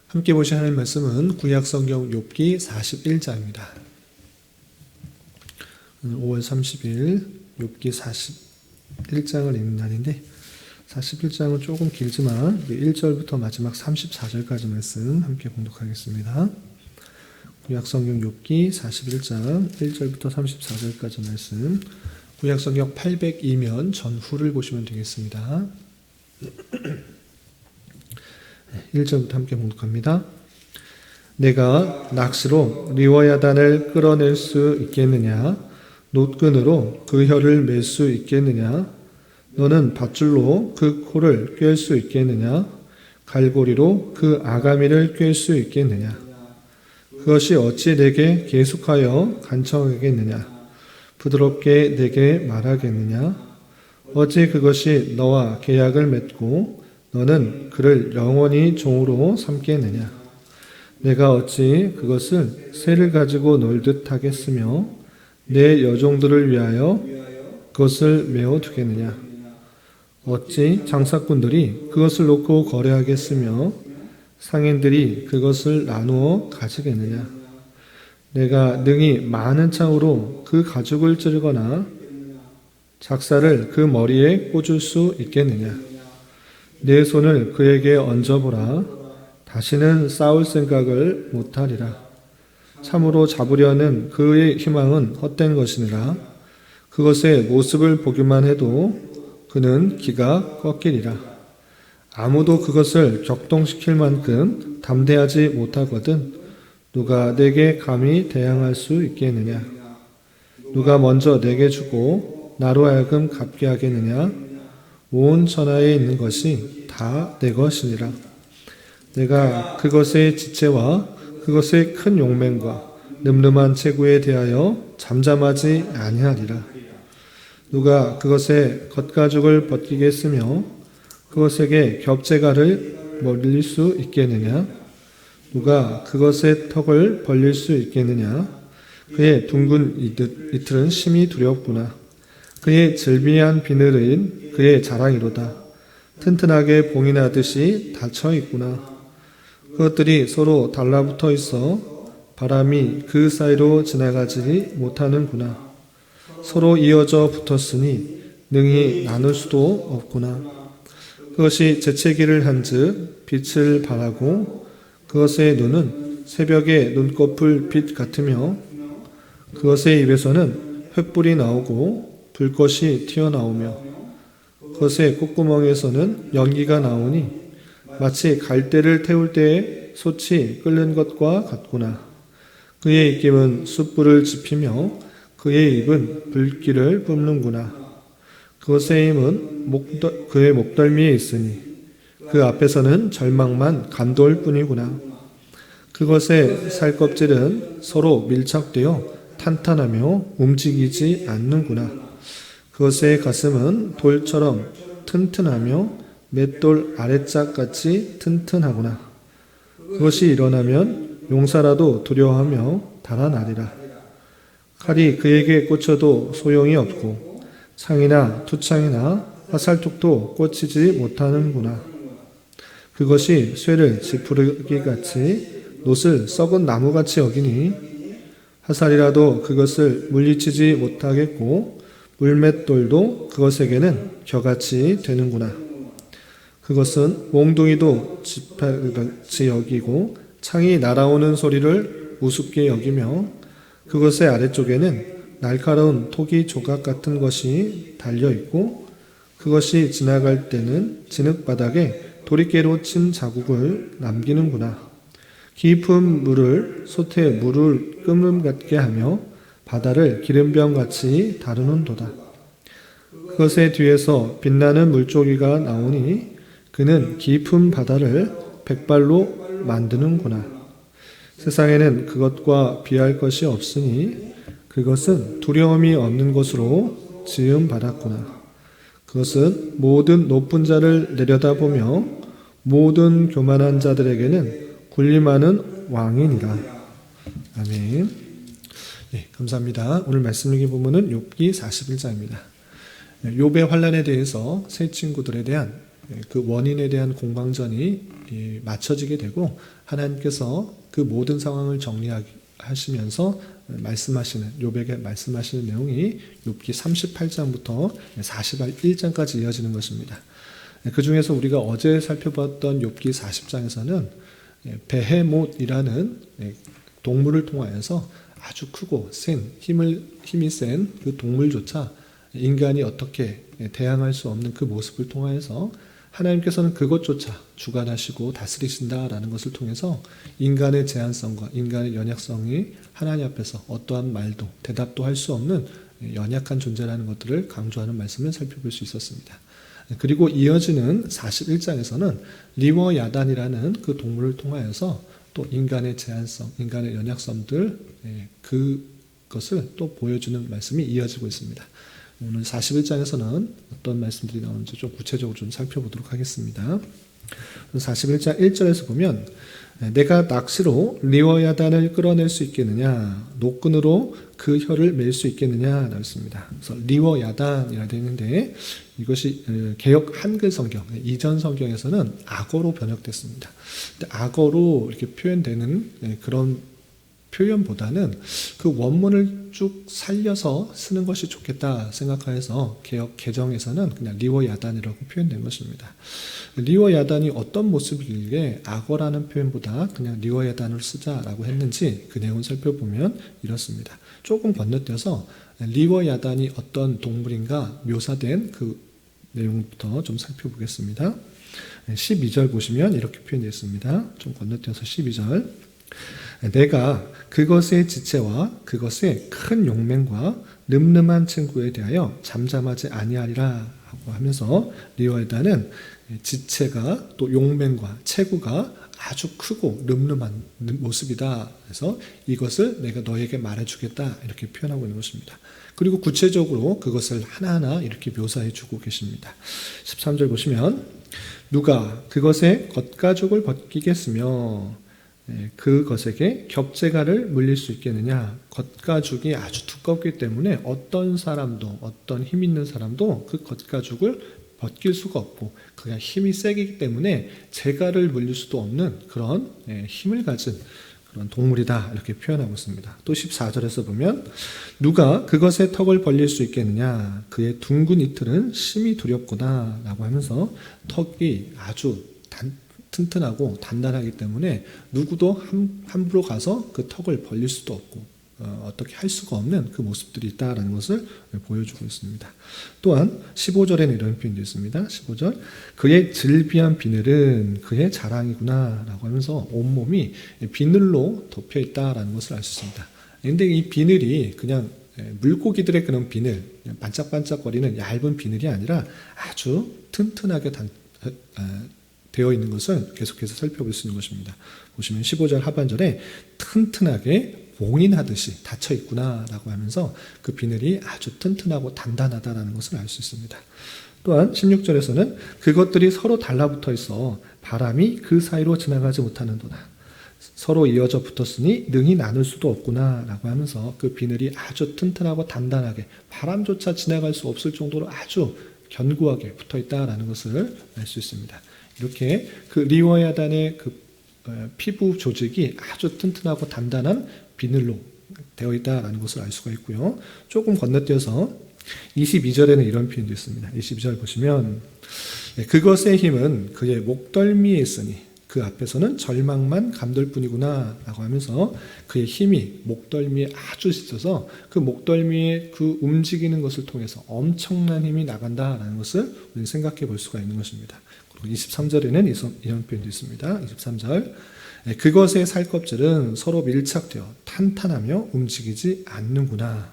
함께 보실 하나님 말씀은 구약성경 욥기 41장입니다. 5월 30일 욥기 41장을 읽는 날인데 41장은 조금 길지만 1절부터 마지막 34절까지 말씀 함께 공독하겠습니다. 구약성경 욥기 41장 1절부터 34절까지 말씀, 구약성경 802면 전후를 보시면 되겠습니다. 1절부터 함께 공독합니다. 내가 낚시로 리워야단을 끌어낼 수 있겠느냐? 놋끈으로 그 혀를 맬 수 있겠느냐? 너는 밧줄로 그 코를 꿰 수 있겠느냐? 갈고리로 그 아가미를 꿰 수 있겠느냐? 그것이 어찌 내게 계속하여 간청하겠느냐? 부드럽게 내게 말하겠느냐? 어찌 그것이 너와 계약을 맺고 너는 그를 영원히 종으로 삼겠느냐? 내가 어찌 그것을 새를 가지고 놀듯 하겠으며 내 여종들을 위하여 그것을 메어 두겠느냐? 어찌 장사꾼들이 그것을 놓고 거래하겠으며 상인들이 그것을 나누어 가지겠느냐? 내가 능히 많은 창으로 그 가죽을 찌르거나 작사를 그 머리에 꽂을 수 있겠느냐? 내 손을 그에게 얹어보라. 다시는 싸울 생각을 못하리라. 참으로 잡으려는 그의 희망은 헛된 것이니라. 그것의 모습을 보기만 해도 그는 기가 꺾이리라. 아무도 그것을 격동시킬 만큼 담대하지 못하거든 누가 내게 감히 대항할 수 있겠느냐? 누가 먼저 내게 주고 나로 하여금 갚게 하겠느냐? 온 천하에 있는 것이 다 내 것이니라. 내가 그것의 지체와 그것의 큰 용맹과 늠름한 체구에 대하여 잠잠하지 아니하리라. 누가 그것의 겉가죽을 벗기겠으며 그것에게 겹재갈을 멀릴 수 있겠느냐? 누가 그것의 턱을 벌릴 수 있겠느냐? 그의 둥근 이틀은 심히 두렵구나. 그의 즐비한 비늘은 그의 자랑이로다. 튼튼하게 봉이 나듯이 닫혀 있구나. 그것들이 서로 달라붙어 있어 바람이 그 사이로 지나가지 못하는구나. 서로 이어져 붙었으니 능히 나눌 수도 없구나. 그것이 재채기를 한즉 빛을 발하고 그것의 눈은 새벽의 눈꺼풀 빛 같으며 그것의 입에서는 횃불이 나오고 불꽃이 튀어나오며 그것의 콧구멍에서는 연기가 나오니 마치 갈대를 태울 때에 솥이 끓는 것과 같구나. 그의 입김은 숯불을 지피며 그의 입은 불길을 뿜는구나. 그것의 힘은 그의 목덜미에 있으니 그 앞에서는 절망만 감돌 뿐이구나. 그것의 살껍질은 서로 밀착되어 탄탄하며 움직이지 않는구나. 그것의 가슴은 돌처럼 튼튼하며 맷돌 아래짝같이 튼튼하구나. 그것이 일어나면 용사라도 두려워하며 달아나리라. 칼이 그에게 꽂혀도 소용이 없고 창이나 투창이나 화살톱도 꽂히지 못하는구나. 그것이 쇠를 지푸르기같이 놋을 썩은 나무같이 여기니 화살이라도 그것을 물리치지 못하겠고 물맷돌도 그것에게는 겨같이 되는구나. 그것은 몽둥이도 지팡이같이 여기고 창이 날아오는 소리를 우습게 여기며 그것의 아래쪽에는 날카로운 토기 조각 같은 것이 달려있고 그것이 지나갈 때는 진흙바닥에 도리깨로 친 자국을 남기는구나. 깊은 물을 솥에 물을 끓음 같게 하며 바다를 기름병같이 다루는도다. 그것의 뒤에서 빛나는 물조기가 나오니 그는 깊은 바다를 백발로 만드는구나. 세상에는 그것과 비할 것이 없으니 그것은 두려움이 없는 것으로 지음받았구나. 그것은 모든 높은 자를 내려다보며 모든 교만한 자들에게는 군림하는 왕이니라. 아멘. 네, 감사합니다. 오늘 말씀 읽기 본문은 욥기 41장입니다. 욥의 환난에 대해서 세 친구들에 대한 그 원인에 대한 공방전이 맞춰지게 되고 하나님께서 그 모든 상황을 정리하시면서 말씀하시는 욥에게 말씀하시는 내용이 욥기 38장부터 41장까지 이어지는 것입니다. 그 중에서 우리가 어제 살펴봤던 욥기 40장에서는 베헤못이라는 동물을 통하여서 아주 크고 센 힘이 센 그 동물조차 인간이 어떻게 대항할 수 없는 그 모습을 통하여서 하나님께서는 그것조차 주관하시고 다스리신다라는 것을 통해서 인간의 제한성과 인간의 연약성이 하나님 앞에서 어떠한 말도 대답도 할 수 없는 연약한 존재라는 것들을 강조하는 말씀을 살펴볼 수 있었습니다. 그리고 이어지는 41장에서는 리워야단이라는 그 동물을 통하여서 또 인간의 제한성, 인간의 연약성들 그것을 또 보여주는 말씀이 이어지고 있습니다. 오늘 41장에서는 어떤 말씀들이 나오는지 좀 구체적으로 좀 살펴보도록 하겠습니다. 41장 1절에서 보면 내가 낚시로 리워야단을 끌어낼 수 있겠느냐, 노끈으로 그 혀를 맬 수 있겠느냐 나왔습니다. 그래서 리워야단이라 되어 있는데 이것이 개역 한글 성경, 이전 성경에서는 악어로 번역됐습니다. 근데 악어로 이렇게 표현되는 그런 표현보다는 그 원문을 쭉 살려서 쓰는 것이 좋겠다 생각하여서 개역 개정에서는 그냥 리워야단이라고 표현된 것입니다. 리워야단이 어떤 모습이길래 악어라는 표현보다 그냥 리워야단을 쓰자라고 했는지 그 내용을 살펴보면 이렇습니다. 조금 건너뛰어서 리워야단이 어떤 동물인가 묘사된 그 내용부터 좀 살펴보겠습니다. 12절 보시면 이렇게 표현되어 있습니다. 좀 건너뛰어서 12절 내가 그것의 지체와 그것의 큰 용맹과 늠름한 친구에 대하여 잠잠하지 아니하리라 하고 하면서 리워야단은 지체가 또 용맹과 체구가 아주 크고 늠름한 모습이다. 그래서 이것을 내가 너에게 말해주겠다 이렇게 표현하고 있는 것입니다. 그리고 구체적으로 그것을 하나하나 이렇게 묘사해 주고 계십니다. 13절 보시면 누가 그것의 겉가죽을 벗기겠으며 그것에게 겹재갈을 물릴 수 있겠느냐. 겉가죽이 아주 두껍기 때문에 어떤 사람도 어떤 힘 있는 사람도 그 겉가죽을 벗길 수가 없고 그냥 힘이 세기 때문에 재갈을 물릴 수도 없는 그런 힘을 가진 그런 동물이다 이렇게 표현하고 있습니다. 또 14절에서 보면 누가 그것의 턱을 벌릴 수 있겠느냐. 그의 둥근 이틀은 심히 두렵구나 라고 하면서 턱이 아주 튼튼하고 단단하기 때문에 누구도 함부로 가서 그 턱을 벌릴 수도 없고 어떻게 할 수가 없는 그 모습들이 있다라는 것을 보여주고 있습니다. 또한 15절에는 이런 표현도 있습니다. 15절 그의 질비한 비늘은 그의 자랑이구나 라고 하면서 온몸이 비늘로 덮여 있다라는 것을 알 수 있습니다. 그런데 이 비늘이 그냥 물고기들의 그런 비늘, 반짝반짝거리는 얇은 비늘이 아니라 아주 튼튼하게 되어 있는 것을 계속해서 살펴볼 수 있는 것입니다. 보시면 15절 하반절에 튼튼하게 봉인하듯이 닫혀 있구나 라고 하면서 그 비늘이 아주 튼튼하고 단단하다는 것을 알 수 있습니다. 또한 16절에서는 그것들이 서로 달라붙어 있어 바람이 그 사이로 지나가지 못하는도다. 서로 이어져 붙었으니 능히 나눌 수도 없구나 라고 하면서 그 비늘이 아주 튼튼하고 단단하게 바람조차 지나갈 수 없을 정도로 아주 견고하게 붙어 있다는 것을 알 수 있습니다. 이렇게 그 리워야단의 그 피부 조직이 아주 튼튼하고 단단한 비늘로 되어 있다는 것을 알 수가 있고요. 조금 건너뛰어서 22절에는 이런 표현도 있습니다. 22절 보시면 그것의 힘은 그의 목덜미에 있으니 그 앞에서는 절망만 감돌 뿐이구나 라고 하면서 그의 힘이 목덜미에 아주 있어서 그 목덜미에 그 움직이는 것을 통해서 엄청난 힘이 나간다라는 것을 우리는 생각해 볼 수가 있는 것입니다. 그리고 23절에는 이런 표현도 있습니다. 23절 그것의 살껍질은 서로 밀착되어 탄탄하며 움직이지 않는구나.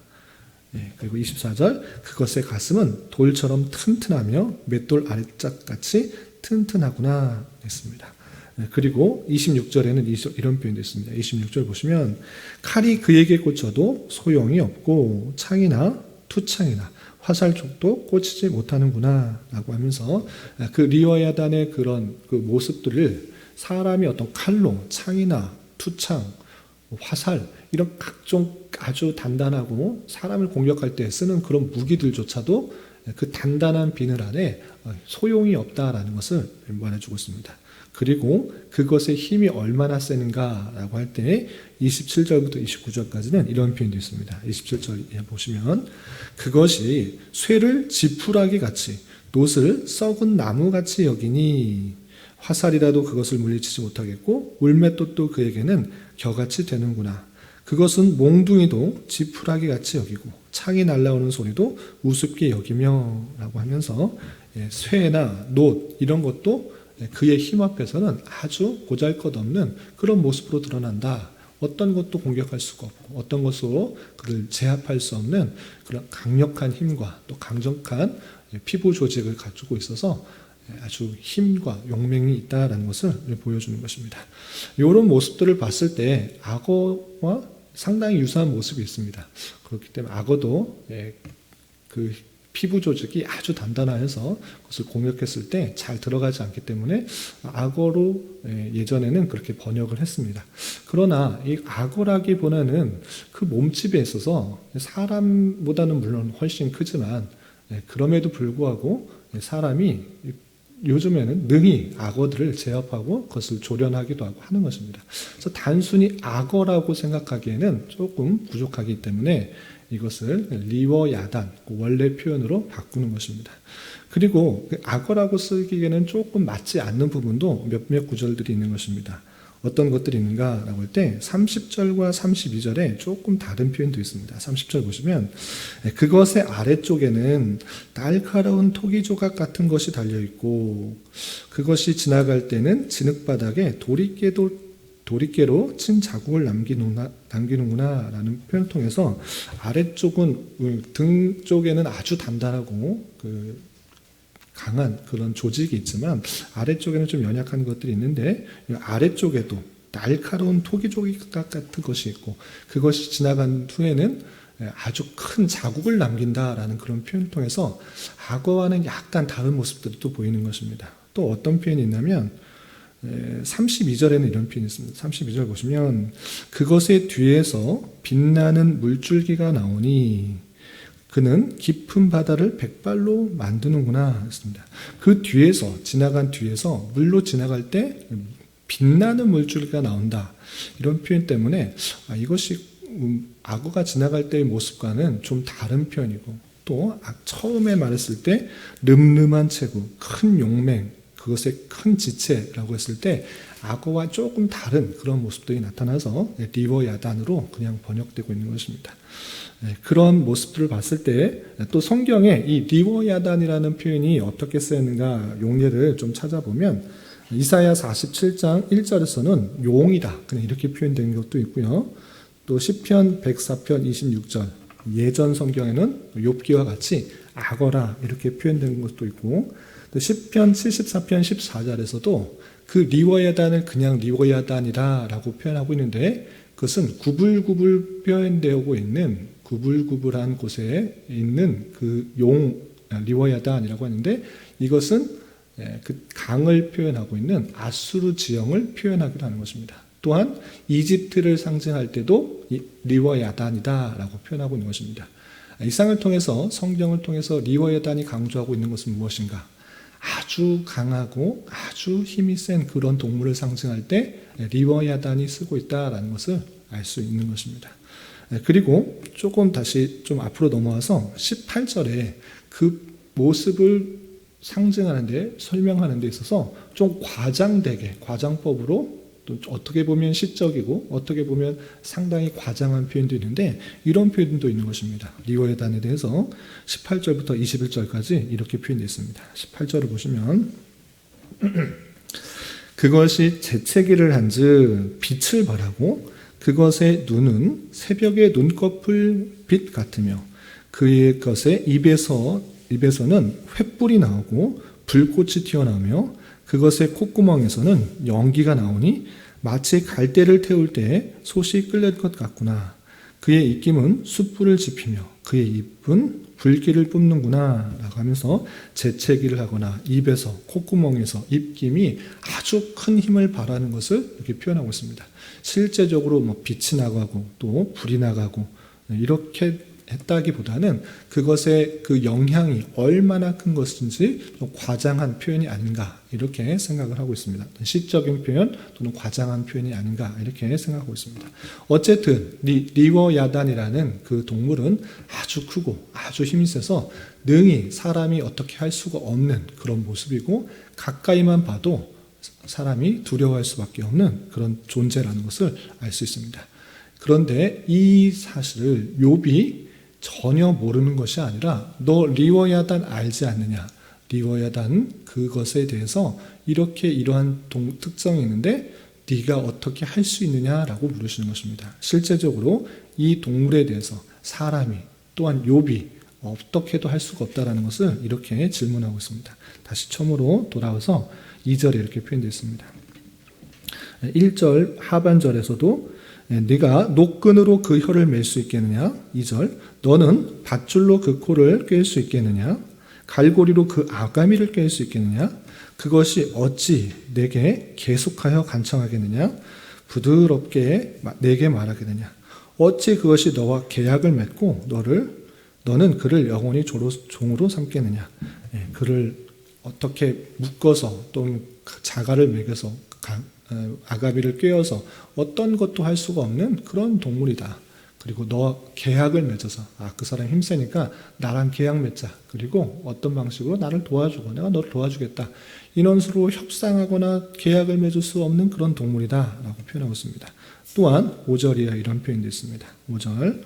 그리고 24절 그것의 가슴은 돌처럼 튼튼하며 맷돌 아래짝같이 튼튼하구나 했습니다. 그리고 26절에는 이런 표현도 있습니다. 26절 보시면 칼이 그에게 꽂혀도 소용이 없고 창이나 투창이나 화살촉도 꽂히지 못하는구나 라고 하면서 그 리워야단의 그런 그 모습들을 사람이 어떤 칼로 창이나 투창, 화살 이런 각종 아주 단단하고 사람을 공격할 때 쓰는 그런 무기들조차도 그 단단한 비늘 안에 소용이 없다라는 것을 말해주고 있습니다. 그리고 그것의 힘이 얼마나 세는가라고 할 때 27절부터 29절까지는 이런 표현도 있습니다. 27절에 보시면 그것이 쇠를 지푸라기 같이 놋을 썩은 나무같이 여기니 화살이라도 그것을 물리치지 못하겠고 울맷돌도 그에게는 겨같이 되는구나. 그것은 몽둥이도 지푸라기 같이 여기고 창이 날아오는 소리도 우습게 여기며 라고 하면서 쇠나 놋 이런 것도 그의 힘 앞에서는 아주 보잘것없는 그런 모습으로 드러난다. 어떤 것도 공격할 수가 없고 어떤 것으로 그를 제압할 수 없는 그런 강력한 힘과 또 강력한 피부 조직을 가지고 있어서 아주 힘과 용맹이 있다라는 것을 보여주는 것입니다. 이런 모습들을 봤을 때 악어와 상당히 유사한 모습이 있습니다. 그렇기 때문에 악어도 그 피부 조직이 아주 단단해서 그것을 공격했을 때 잘 들어가지 않기 때문에 악어로 예전에는 그렇게 번역을 했습니다. 그러나 이 악어라기보다는 그 몸집에 있어서 사람보다는 물론 훨씬 크지만 그럼에도 불구하고 사람이 요즘에는 능히 악어들을 제압하고 그것을 조련하기도 하고 하는 것입니다. 그래서 단순히 악어라고 생각하기에는 조금 부족하기 때문에 이것을 리워야단, 원래 표현으로 바꾸는 것입니다. 그리고 악어라고 쓰기에는 조금 맞지 않는 부분도 몇몇 구절들이 있는 것입니다. 어떤 것들이 있는가라고 할 때 30절과 32절에 조금 다른 표현도 있습니다. 30절 보시면 그것의 아래쪽에는 날카로운 토기 조각 같은 것이 달려있고 그것이 지나갈 때는 진흙바닥에 도리깨로 친 자국을 남기는구나 라는 표현을 통해서 아래쪽은 등 쪽에는 아주 단단하고 강한 그런 조직이 있지만 아래쪽에는 좀 연약한 것들이 있는데 아래쪽에도 날카로운 토기 조각 같은 것이 있고 그것이 지나간 후에는 아주 큰 자국을 남긴다라는 그런 표현을 통해서 악어와는 약간 다른 모습들이 또 보이는 것입니다. 또 어떤 표현이 있냐면 32절에는 이런 표현이 있습니다. 32절 보시면 그것의 뒤에서 빛나는 물줄기가 나오니 그는 깊은 바다를 백발로 만드는구나 했습니다. 그 뒤에서 지나간 뒤에서 물로 지나갈 때 빛나는 물줄기가 나온다. 이런 표현 때문에 이것이 악어가 지나갈 때의 모습과는 좀 다른 표현이고 또 처음에 말했을 때 늠름한 체구, 큰 용맹, 그것의 큰 지체라고 했을 때 악어와 조금 다른 그런 모습들이 나타나서 리워야단으로 그냥 번역되고 있는 것입니다. 그런 모습들을 봤을 때 또 성경에 이 리워야단이라는 표현이 어떻게 쓰였는가 용례를 좀 찾아보면 이사야 47장 1절에서는 용이다 그냥 이렇게 표현된 것도 있고요. 또 시편 104편 26절 예전 성경에는 욥기와 같이 악어라 이렇게 표현된 것도 있고 또 시편 74편 14절에서도 그 리워야단을 그냥 리워야단이라 라고 표현하고 있는데 그것은 구불구불 표현되고 있는 구불구불한 곳에 있는 그 리워야단이라고 하는데 이것은 그 강을 표현하고 있는 아수르 지형을 표현하기도 하는 것입니다. 또한 이집트를 상징할 때도 리워야단이다 라고 표현하고 있는 것입니다. 이상을 통해서 성경을 통해서 리워야단이 강조하고 있는 것은 무엇인가? 아주 강하고 아주 힘이 센 그런 동물을 상징할 때 리워야단이 쓰고 있다라는 것을 알 수 있는 것입니다. 그리고 조금 다시 좀 앞으로 넘어와서 18절에 그 모습을 상징하는데 설명하는 데 있어서 좀 과장되게 과장법으로 또 어떻게 보면 시적이고 어떻게 보면 상당히 과장한 표현도 있는데 이런 표현도 있는 것입니다. 리워야단에 대해서 18절부터 21절까지 이렇게 표현되어 있습니다. 18절을 보시면 그것이 재채기를 한즉 빛을 발하고 그것의 눈은 새벽의 눈꺼풀 빛 같으며 그의 것의 입에서는 횃불이 나오고 불꽃이 튀어나오며 그것의 콧구멍에서는 연기가 나오니 마치 갈대를 태울 때 솥이 끓는 것 같구나. 그의 입김은 숯불을 지피며 그의 입은 불길을 뿜는구나 라고 하면서 재채기를 하거나 입에서 콧구멍에서 입김이 아주 큰 힘을 발하는 것을 이렇게 표현하고 있습니다. 실제적으로 빛이 나가고 또 불이 나가고 이렇게 했다기보다는 그것의 그 영향이 얼마나 큰 것인지 좀 과장한 표현이 아닌가 이렇게 생각을 하고 있습니다. 시적인 표현 또는 과장한 표현이 아닌가 이렇게 생각하고 있습니다. 어쨌든 리워야단이라는 그 동물은 아주 크고 아주 힘이 세서 능히 사람이 어떻게 할 수가 없는 그런 모습이고 가까이만 봐도 사람이 두려워할 수밖에 없는 그런 존재라는 것을 알 수 있습니다. 그런데 이 사실을 욥이 전혀 모르는 것이 아니라 너 리워야단 알지 않느냐? 리워야단 그것에 대해서 이렇게 이러한 특성이 있는데 네가 어떻게 할 수 있느냐라고 물으시는 것입니다. 실제적으로 이 동물에 대해서 사람이 또한 욥이 어떻게도 할 수가 없다라는 것을 이렇게 질문하고 있습니다. 다시 처음으로 돌아와서 2절에 이렇게 표현되어 있습니다. 1절 하반절에서도 네가 노끈으로 그 혀를 맬 수 있겠느냐? 2절 너는 밧줄로 그 코를 꿰 수 있겠느냐? 갈고리로 그 아가미를 꿰 수 있겠느냐? 그것이 어찌 내게 계속하여 간청하겠느냐? 부드럽게 내게 말하겠느냐? 어찌 그것이 너와 계약을 맺고 너는 그를 영원히 종으로 삼겠느냐? 그를 어떻게 묶어서 또는 자갈을 매겨서 아가비를 꿰어서 어떤 것도 할 수가 없는 그런 동물이다. 그리고 너 계약을 맺어서 그 사람이 힘세니까 나랑 계약 맺자. 그리고 어떤 방식으로 나를 도와주고 내가 너를 도와주겠다. 이런 식으로 협상하거나 계약을 맺을 수 없는 그런 동물이다 라고 표현하고 있습니다. 또한 5절이야 이런 표현도 있습니다. 5절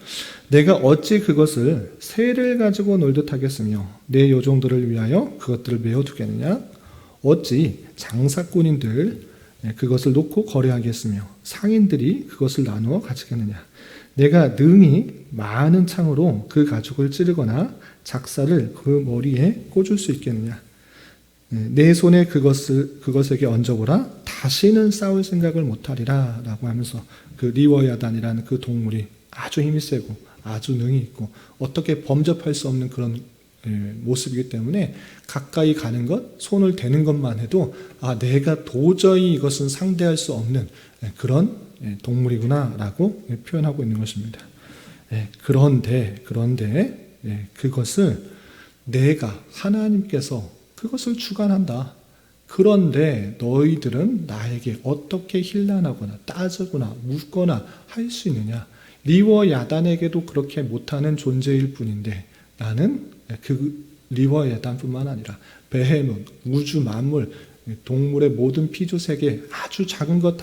내가 어찌 그것을 새를 가지고 놀듯 하겠으며 내 요종들을 위하여 그것들을 메어두겠느냐? 어찌 장사꾼인들 그것을 놓고 거래하겠으며 상인들이 그것을 나누어 가지겠느냐? 내가 능히 많은 창으로 그 가죽을 찌르거나 작사를 그 머리에 꽂을 수 있겠느냐? 내 손에 그것에게 얹어보라. 다시는 싸울 생각을 못하리라 라고 하면서 그 리워야단이라는 그 동물이 아주 힘이 세고 아주 능이 있고 어떻게 범접할 수 없는 그런 모습이기 때문에 가까이 가는 것, 손을 대는 것만 해도 내가 도저히 이것은 상대할 수 없는 그런 동물이구나 라고 표현하고 있는 것입니다. 그런데 그것을 내가 하나님께서 그것을 주관한다. 그런데 너희들은 나에게 어떻게 힐난하거나 따지거나 묻거나 할 수 있느냐? 리워야단에게도 그렇게 못하는 존재일 뿐인데 나는 그 리워야단뿐만 아니라 베헤몬, 우주 만물, 동물의 모든 피조세계 아주 작은 것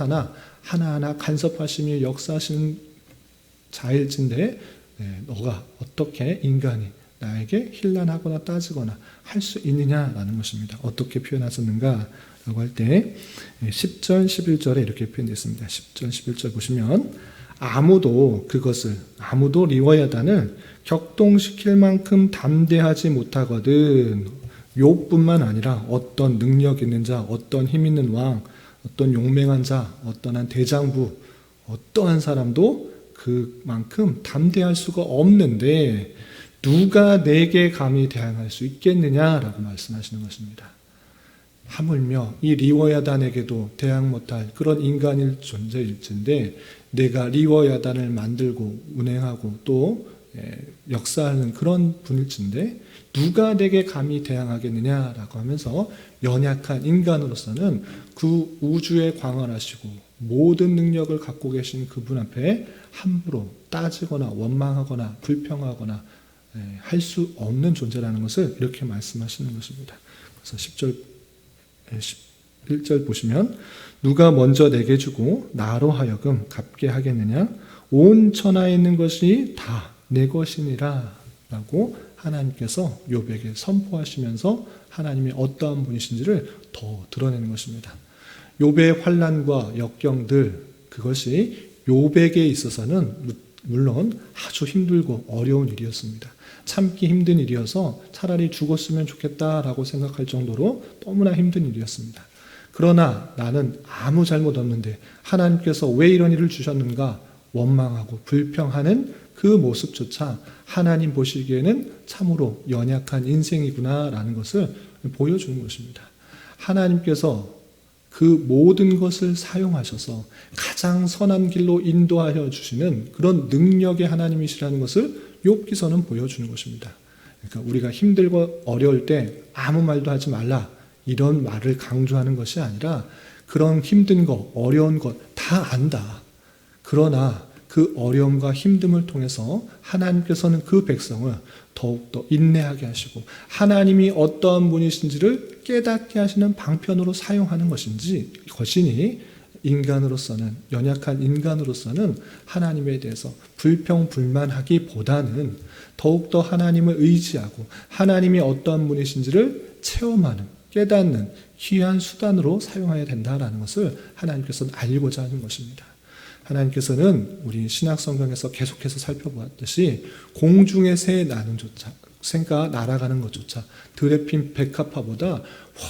하나하나 간섭하시며 역사하시는 자일진데 너가 어떻게 인간이 나에게 힐난하거나 따지거나 할 수 있느냐라는 것입니다. 어떻게 표현하셨는가 라고 할 때 10절, 11절에 이렇게 표현되어 있습니다. 10절, 11절 보시면 아무도 리워야단을 격동시킬 만큼 담대하지 못하거든. 욥뿐만 아니라 어떤 능력 있는 자, 어떤 힘 있는 왕, 어떤 용맹한 자, 어떠한 대장부, 어떠한 사람도 그만큼 담대할 수가 없는데 누가 내게 감히 대항할 수 있겠느냐라고 말씀하시는 것입니다. 하물며 이 리워야단에게도 대항 못할 그런 인간일 존재일진데 내가 리워야단을 만들고 운행하고 또 역사하는 그런 분일진데 누가 내게 감히 대항하겠느냐라고 하면서 연약한 인간으로서는 그 우주에 광활하시고 모든 능력을 갖고 계신 그분 앞에 함부로 따지거나 원망하거나 불평하거나 할 수 없는 존재라는 것을 이렇게 말씀하시는 것입니다. 그래서 11절 보시면 누가 먼저 내게 주고 나로 하여금 갚게 하겠느냐? 온 천하에 있는 것이 다 내 것이니라 라고 하나님께서 욥에게 선포하시면서 하나님이 어떠한 분이신지를 더 드러내는 것입니다. 욥의 환난과 역경들 그것이 욥에게 있어서는 물론 아주 힘들고 어려운 일이었습니다. 참기 힘든 일이어서 차라리 죽었으면 좋겠다라고 생각할 정도로 너무나 힘든 일이었습니다. 그러나 나는 아무 잘못 없는데 하나님께서 왜 이런 일을 주셨는가 원망하고 불평하는 그 모습조차 하나님 보시기에는 참으로 연약한 인생이구나라는 것을 보여주는 것입니다. 하나님께서 그 모든 것을 사용하셔서 가장 선한 길로 인도하여 주시는 그런 능력의 하나님이시라는 것을 욥기서는 보여주는 것입니다. 그러니까 우리가 힘들고 어려울 때 아무 말도 하지 말라 이런 말을 강조하는 것이 아니라 그런 힘든 것, 어려운 것 다 안다. 그러나 그 어려움과 힘듦을 통해서 하나님께서는 그 백성을 더욱더 인내하게 하시고 하나님이 어떠한 분이신지를 깨닫게 하시는 방편으로 사용하는 것이니 인간으로서는, 연약한 인간으로서는 하나님에 대해서 불평불만하기보다는 더욱더 하나님을 의지하고 하나님이 어떠한 분이신지를 체험하는, 깨닫는 귀한 수단으로 사용해야 된다는 것을 하나님께서는 알고자 하는 것입니다. 하나님께서는 우리 신약 성경에서 계속해서 살펴보았듯이 공중의 새 나는 조차, 새가 날아가는 것조차 들에 핀 백합화보다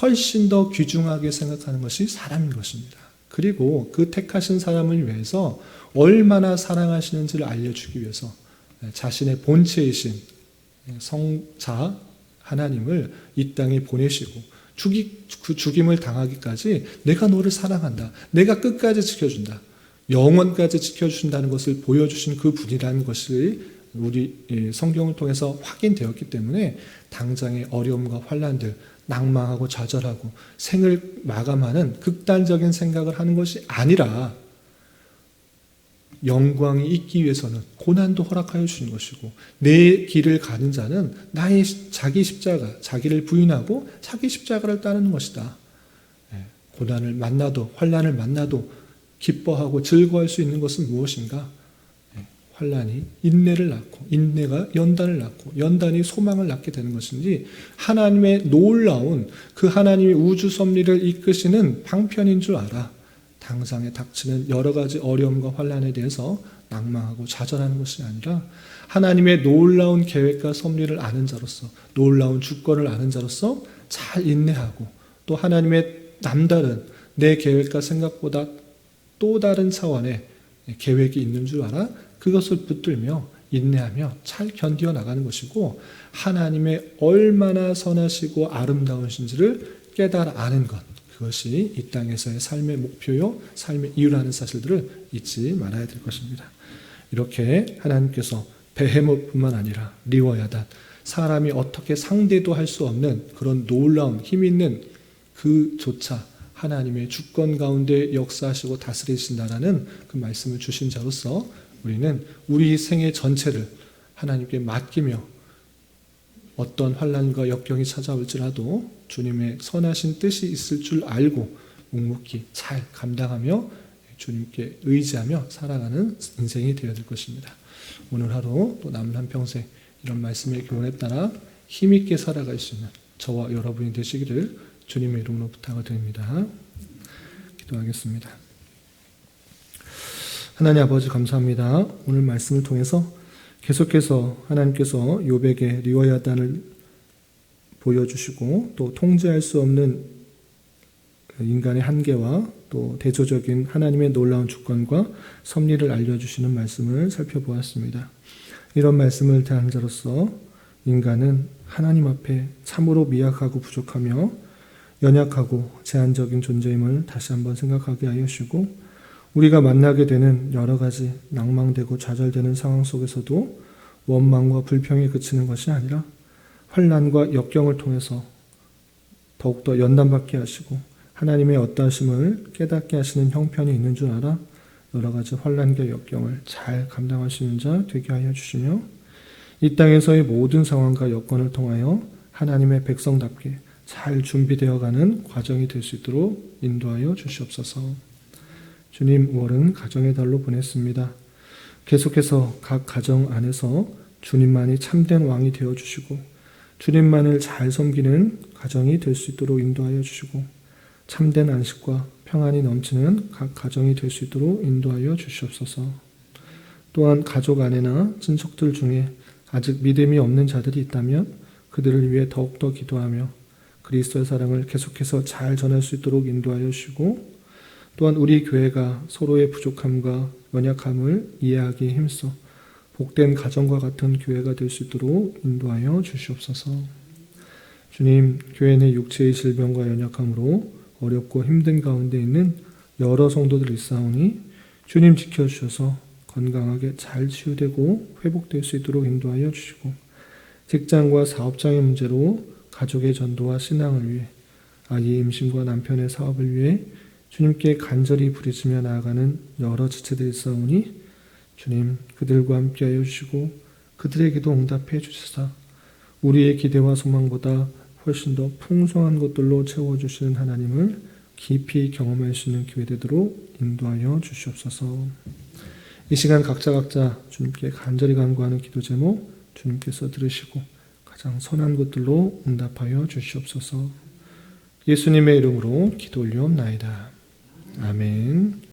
훨씬 더 귀중하게 생각하는 것이 사람인 것입니다. 그리고 그 택하신 사람을 위해서 얼마나 사랑하시는지를 알려주기 위해서 자신의 본체이신 성자 하나님을 이 땅에 보내시고 그 죽임을 당하기까지 내가 너를 사랑한다. 내가 끝까지 지켜준다. 영원까지 지켜주신다는 것을 보여주신 그 분이라는 것이 우리 성경을 통해서 확인되었기 때문에 당장의 어려움과 환난들, 낭망하고 좌절하고 생을 마감하는 극단적인 생각을 하는 것이 아니라 영광이 있기 위해서는 고난도 허락하여 주신 것이고 내 길을 가는 자는 나의 자기 십자가, 자기를 부인하고 자기 십자가를 따르는 것이다. 고난을 만나도 환난을 만나도 기뻐하고 즐거워할 수 있는 것은 무엇인가? 환난이 인내를 낳고 인내가 연단을 낳고 연단이 소망을 낳게 되는 것인지 하나님의 놀라운 그 하나님의 우주 섭리를 이끄시는 방편인 줄 알아. 당장에 닥치는 여러 가지 어려움과 환난에 대해서 낭망하고 좌절하는 것이 아니라 하나님의 놀라운 계획과 섭리를 아는 자로서 놀라운 주권을 아는 자로서 잘 인내하고 또 하나님의 남다른 내 계획과 생각보다 또 다른 차원의 계획이 있는 줄 알아 그것을 붙들며 인내하며 잘 견디어 나가는 것이고 하나님의 얼마나 선하시고 아름다우신지를 깨달아 아는 것 그것이 이 땅에서의 삶의 목표요 삶의 이유라는 사실들을 잊지 말아야 될 것입니다. 이렇게 하나님께서 베헤모뿐만 아니라 리워야단 사람이 어떻게 상대도 할 수 없는 그런 놀라운 힘 있는 그조차 하나님의 주권 가운데 역사하시고 다스리신다라는 그 말씀을 주신 자로서 우리는 우리 생애 전체를 하나님께 맡기며 어떤 환난과 역경이 찾아올지라도 주님의 선하신 뜻이 있을 줄 알고 묵묵히 잘 감당하며 주님께 의지하며 살아가는 인생이 되어야 될 것입니다. 오늘 하루 또 남은 한평생 이런 말씀의 교훈에 따라 힘있게 살아갈 수 있는 저와 여러분이 되시기를 주님의 이름으로 부탁을 드립니다. 기도하겠습니다. 하나님 아버지 감사합니다. 오늘 말씀을 통해서 계속해서 하나님께서 욥에게 리워야단을 보여주시고 또 통제할 수 없는 인간의 한계와 또 대조적인 하나님의 놀라운 주권과 섭리를 알려주시는 말씀을 살펴보았습니다. 이런 말씀을 대한 자로서 인간은 하나님 앞에 참으로 미약하고 부족하며 연약하고 제한적인 존재임을 다시 한번 생각하게 하여 주시고 우리가 만나게 되는 여러 가지 낭망되고 좌절되는 상황 속에서도 원망과 불평에 그치는 것이 아니라 환난과 역경을 통해서 더욱더 연단받게 하시고 하나님의 어떠하심을 깨닫게 하시는 형편이 있는 줄 알아 여러 가지 환난과 역경을 잘 감당할 수 있는 자 되게 하여 주시며 이 땅에서의 모든 상황과 여건을 통하여 하나님의 백성답게 잘 준비되어가는 과정이 될 수 있도록 인도하여 주시옵소서. 주님 5월은 가정의 달로 보냈습니다. 계속해서 각 가정 안에서 주님만이 참된 왕이 되어주시고 주님만을 잘 섬기는 가정이 될 수 있도록 인도하여 주시고 참된 안식과 평안이 넘치는 각 가정이 될 수 있도록 인도하여 주시옵소서. 또한 가족 안에나 친척들 중에 아직 믿음이 없는 자들이 있다면 그들을 위해 더욱더 기도하며 그리스도의 사랑을 계속해서 잘 전할 수 있도록 인도하여 주시고 또한 우리 교회가 서로의 부족함과 연약함을 이해하기에 힘써 복된 가정과 같은 교회가 될 수 있도록 인도하여 주시옵소서. 주님, 교회 내 육체의 질병과 연약함으로 어렵고 힘든 가운데 있는 여러 성도들이 있사오니 주님 지켜주셔서 건강하게 잘 치유되고 회복될 수 있도록 인도하여 주시고, 직장과 사업장의 문제로 가족의 전도와 신앙을 위해, 아이의 임신과 남편의 사업을 위해 주님께 간절히 부르짖으며 나아가는 여러 지체들이 있사오니 주님 그들과 함께하여 주시고 그들의 기도 응답해 주시사 우리의 기대와 소망보다 훨씬 더 풍성한 것들로 채워주시는 하나님을 깊이 경험할 수 있는 기회 되도록 인도하여 주시옵소서. 이 시간 각자 주님께 간절히 간구하는 기도 제목 주님께서 들으시고 가장 선한 것들로 응답하여 주시옵소서. 예수님의 이름으로 기도 올리옵나이다. 아멘.